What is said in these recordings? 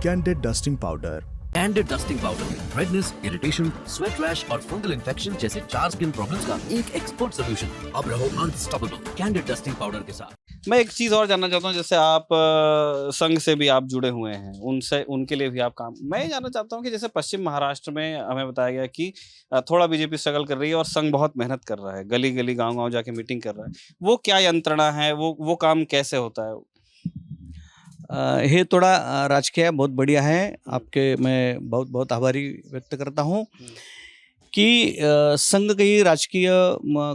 Candid dusting powder. Candid dusting powder redness, irritation, sweat rash और fungal infection जैसे 4 skin problems का एक expert solution. अब रहो अनस्टॉपेबल कैंडिड डस्टिंग पाउडर के साथ। मैं एक चीज़ और जानना चाहता हूँ, जैसे आप संघ से भी आप जुड़े हुए हैं, उनसे उनके लिए भी आप काम, मैं ये जानना चाहता हूँ कि जैसे पश्चिम महाराष्ट्र में हमें बताया गया कि थोड़ा बीजेपी स्ट्रगल कर रही है और संघ बहुत मेहनत कर रहा है, गली गली गांव गांव जाके मीटिंग कर रहा है, वो क्या यंत्रणा है, वो काम कैसे होता है? हे थोड़ा राजकीय बहुत बढ़िया है आपके, मैं बहुत बहुत आभारी व्यक्त करता हूँ कि संघ कहीं राजकीय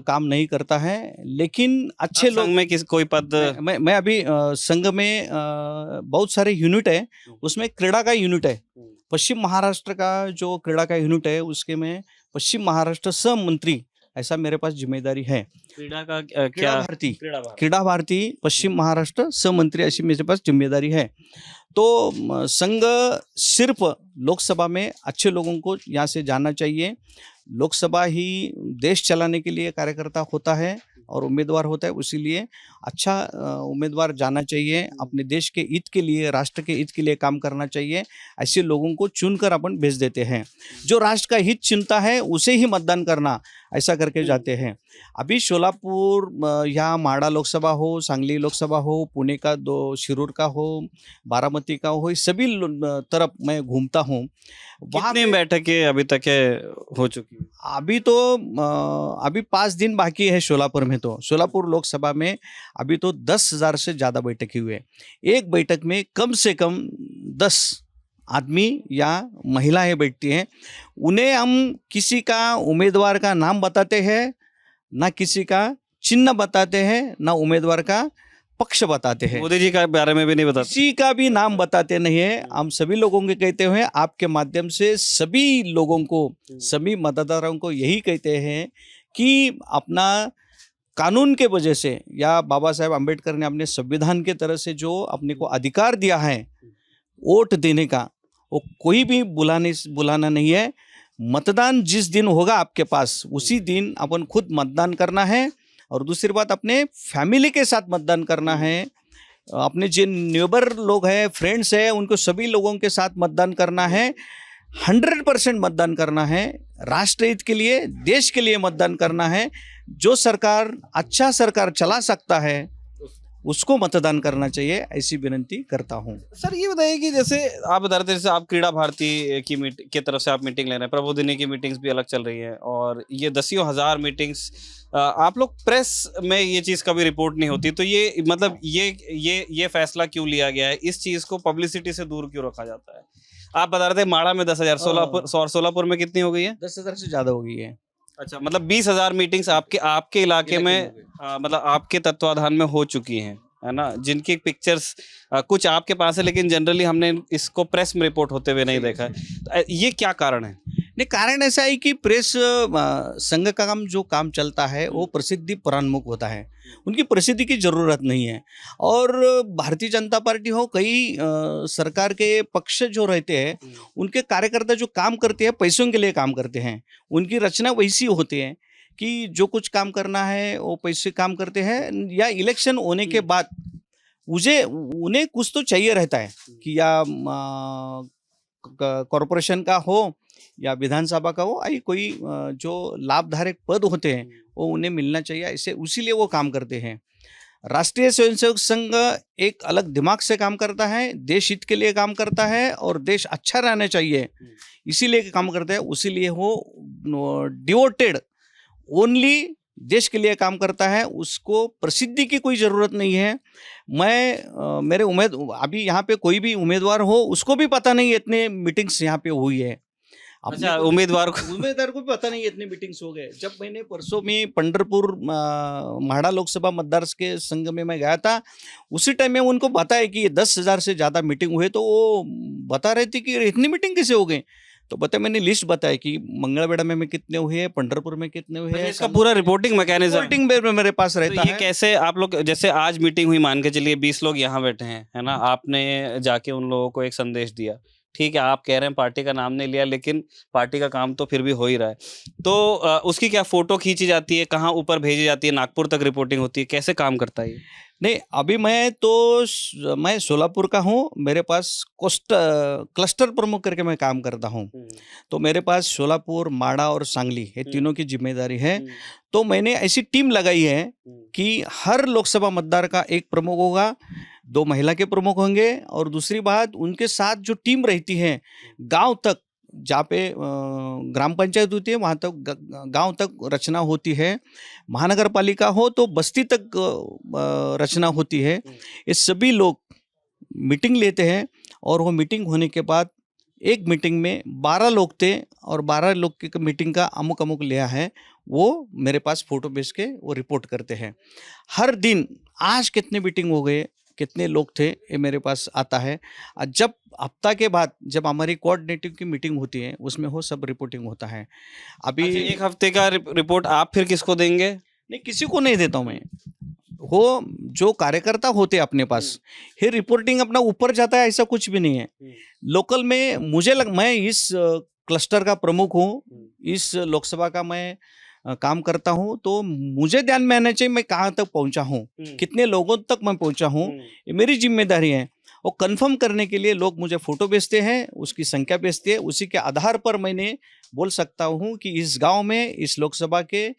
काम नहीं करता है, लेकिन अच्छे लोग संघ में किस कोई पद? मैं अभी संघ में बहुत सारे यूनिट है, उसमें क्रीड़ा का यूनिट है। पश्चिम महाराष्ट्र का जो क्रीड़ा का यूनिट है उसके में पश्चिम महाराष्ट्र सह मंत्री ऐसा मेरे पास जिम्मेदारी है। क्रीड़ा का क्रीड़ा भारती क्रीड़ा भारती पश्चिम महाराष्ट्र सह मंत्री ऐसी मेरे पास जिम्मेदारी है। तो संघ सिर्फ लोकसभा में अच्छे लोगों को यहाँ से जाना चाहिए। लोकसभा ही देश चलाने के लिए कार्यकर्ता होता है और उम्मीदवार होता है, इसीलिए अच्छा उम्मीदवार जाना चाहिए। अपने देश के हित के लिए, राष्ट्र के हित के लिए काम करना चाहिए। ऐसे लोगों को चुनकर अपन भेज देते हैं। जो राष्ट्र का हित चिंता है उसे ही मतदान करना, ऐसा करके जाते हैं। अभी सोलापुर या माडा लोकसभा हो, सांगली लोकसभा हो, पुणे का शिरूर का हो, बारामती का हो, सभी तरफ मैं घूमता हूँ। कितनी बैठकें अभी तक हो चुकी है? अभी 5 दिन बाकी है सोलापुर में। तो सोलापुर लोकसभा में अभी तो 10,000 से ज़्यादा बैठकें हुए। एक बैठक में कम से कम 10 आदमी या महिलाएं बैठती हैं। उन्हें हम किसी का उम्मीदवार का नाम बताते हैं, ना किसी का चिन्ह बताते हैं, ना उम्मीदवार का पक्ष बताते हैं। मोदी जी के बारे में भी नहीं बताते, किसी का भी नाम बताते नहीं है। हम सभी लोगों के कहते हुए आपके माध्यम से सभी लोगों को, सभी मतदाताओं को यही कहते हैं कि अपना कानून के वजह से या बाबा साहेब अम्बेडकर ने अपने संविधान के तरह से जो अपने को अधिकार दिया है वोट देने का, वो कोई भी बुलाना नहीं है। मतदान जिस दिन होगा आपके पास, उसी दिन अपन खुद मतदान करना है। और दूसरी बात, अपने फैमिली के साथ मतदान करना है। अपने जो नेबर लोग हैं, फ्रेंड्स हैं, उनको सभी लोगों के साथ मतदान करना है। 100% मतदान करना है। राष्ट्र हित के लिए, देश के लिए मतदान करना है। जो सरकार अच्छा सरकार चला सकता है उसको मतदान करना चाहिए, ऐसी विनती करता हूँ। सर ये बताइए कि जैसे आप बता रहे थे, जैसे आप क्रीड़ा भारती की तरफ से आप मीटिंग ले रहे हैं, प्रबोधिनी की मीटिंग्स भी अलग चल रही है और ये दसियों हजार मीटिंग्स, आप लोग प्रेस में ये चीज़ कभी रिपोर्ट नहीं होती, तो ये मतलब ये फैसला क्यों लिया गया है? इस चीज़ को पब्लिसिटी से दूर क्यों रखा जाता है? आप बता रहे थे माड़ा में 10,000, सोलापुर में कितनी हो गई है? 10,000 से ज़्यादा हो गई है। अच्छा, मतलब 20,000 मीटिंग्स आपके इलाके में मतलब आपके तत्वाधान में हो चुकी हैं, है ना? जिनकी पिक्चर्स कुछ आपके पास है, लेकिन जनरली हमने इसको प्रेस में रिपोर्ट होते हुए नहीं देखा है। तो ये क्या कारण है? नहीं, कारण ऐसा है कि प्रेस संघ का जो काम चलता है वो प्रसिद्धि परान्मुख होता है। उनकी प्रसिद्धि की ज़रूरत नहीं है। और भारतीय जनता पार्टी हो, कई सरकार के पक्ष जो रहते हैं, उनके कार्यकर्ता जो काम करते हैं पैसों के लिए काम करते हैं। उनकी रचना वैसी होती है कि जो कुछ काम करना है वो पैसे काम करते हैं, या इलेक्शन होने के बाद उन्हें कुछ तो चाहिए रहता है कि या कॉरपोरेशन का हो या विधानसभा का हो, कोई जो लाभधारक पद होते हैं वो उन्हें मिलना चाहिए, ऐसे उसीलिए वो काम करते हैं। राष्ट्रीय स्वयंसेवक संघ एक अलग दिमाग से काम करता है, देश हित के लिए काम करता है और देश अच्छा रहना चाहिए इसीलिए काम करता है। उसीलिए वो डिवोटेड ओनली देश के लिए काम करता है। उसको प्रसिद्धि की कोई ज़रूरत नहीं है। मेरे अभी यहाँ पे कोई भी उम्मीदवार हो उसको भी पता नहीं इतने मीटिंग्स यहाँ पे हुई है। अच्छा, उम्मीदवार को भी पता नहीं इतने मीटिंग्स हो गए। जब मैंने परसों में पंढरपुर म्हाडा लोकसभा मतदार के संघ में मैं गया था, उसी टाइम में उनको बताया कि ये 10,000 से ज़्यादा मीटिंग हुए, तो वो बता रहे थे कि इतनी मीटिंग कैसे हो गई। तो मैंने लिस्ट बताया कि मंगलवेढ़ा में कितने हुए, पंढरपुर में कितने हुए हैं। इसका पूरा रिपोर्टिंग मैकेनिज्म मेरे पास रहता है। ये कैसे आप लोग, जैसे आज मीटिंग हुई, मान के चलिए 20 लोग यहाँ बैठे हैं, है ना? आपने जाके उन लोगों को एक संदेश दिया, ठीक है, आप कह रहे हैं पार्टी का नाम नहीं लिया, लेकिन पार्टी का काम तो फिर भी हो ही रहा है। तो उसकी क्या फोटो खींची जाती है, कहाँ ऊपर भेजी जाती है, नागपुर तक रिपोर्टिंग होती है, कैसे काम करता है ये? नहीं, अभी मैं सोलापुर का हूँ। मेरे पास क्लस्टर प्रमुख करके मैं काम करता हूँ। तो मेरे पास सोलापुर, माड़ा और सांगली ये तीनों की जिम्मेदारी है। तो मैंने ऐसी टीम लगाई है कि हर लोकसभा मतदार का एक प्रमुख होगा, 2 महिला के प्रमुख होंगे, और दूसरी बात उनके साथ जो टीम रहती है गांव तक, जहाँ पे ग्राम पंचायत होती है वहाँ तक गांव तक रचना होती है, महानगर पालिका हो तो बस्ती तक रचना होती है। ये सभी लोग मीटिंग लेते हैं और वो मीटिंग होने के बाद एक मीटिंग में 12 लोग थे और 12 लोग की मीटिंग का अमुक अमुक लिया है, वो मेरे पास फोटो भेज के वो रिपोर्ट करते हैं। हर दिन आज कितने मीटिंग हो गए, कितने लोग थे, ये मेरे पास आता है। जब हफ्ता के बाद जब हमारी कोऑर्डिनेटिव की मीटिंग होती है उसमें वो सब रिपोर्टिंग होता है। अभी अच्छा, एक हफ्ते का रिपोर्ट आप फिर किसको देंगे? नहीं, किसी को नहीं देता हूँ मैं। वो जो कार्यकर्ता होते हैं अपने पास, ये रिपोर्टिंग अपना ऊपर जाता है, ऐसा कुछ भी नहीं है। लोकल में मैं इस क्लस्टर का प्रमुख हूँ, इस लोकसभा का मैं काम करता हूँ, तो मुझे ध्यान में आना चाहिए मैं कहाँ तक पहुँचा हूँ, कितने लोगों तक मैं पहुँचा हूँ, ये मेरी जिम्मेदारी है। और कंफर्म करने के लिए लोग मुझे फोटो भेजते हैं, उसकी संख्या भेजते हैं, उसी के आधार पर मैंने बोल सकता हूँ कि इस गांव में, इस लोकसभा के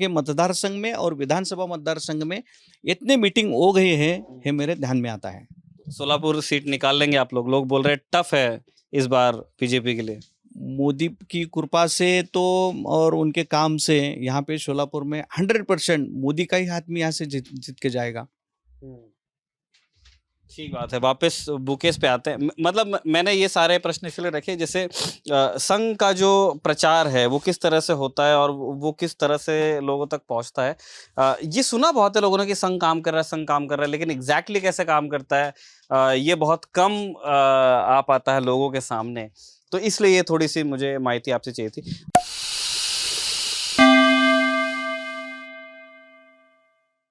मतदार संघ में और विधानसभा मतदार संघ में इतने मीटिंग हो गए हैं, ये मेरे ध्यान में आता है। सोलापुर सीट निकाल लेंगे आप लोग? लोग बोल रहे हैं टफ है इस बार बीजेपी के लिए। मोदी की कृपा से तो और उनके काम से यहाँ पे सोलापुर में 100% मोदी का ही आदमी यहाँ से जीत के जाएगा। ठीक बात है। वापस बुकेस पे आते हैं। मतलब मैंने ये सारे प्रश्न इसलिए रखे, जैसे संघ का जो प्रचार है वो किस तरह से होता है और वो किस तरह से लोगों तक पहुंचता है। ये सुना बहुत है लोगों ने कि संघ काम कर रहा है, संघ काम कर रहा है, लेकिन एग्जैक्टली कैसे काम करता है ये बहुत कम आ पाता है लोगों के सामने। तो इसलिए ये थोड़ी सी मुझे माहिती आपसे चाहिए थी।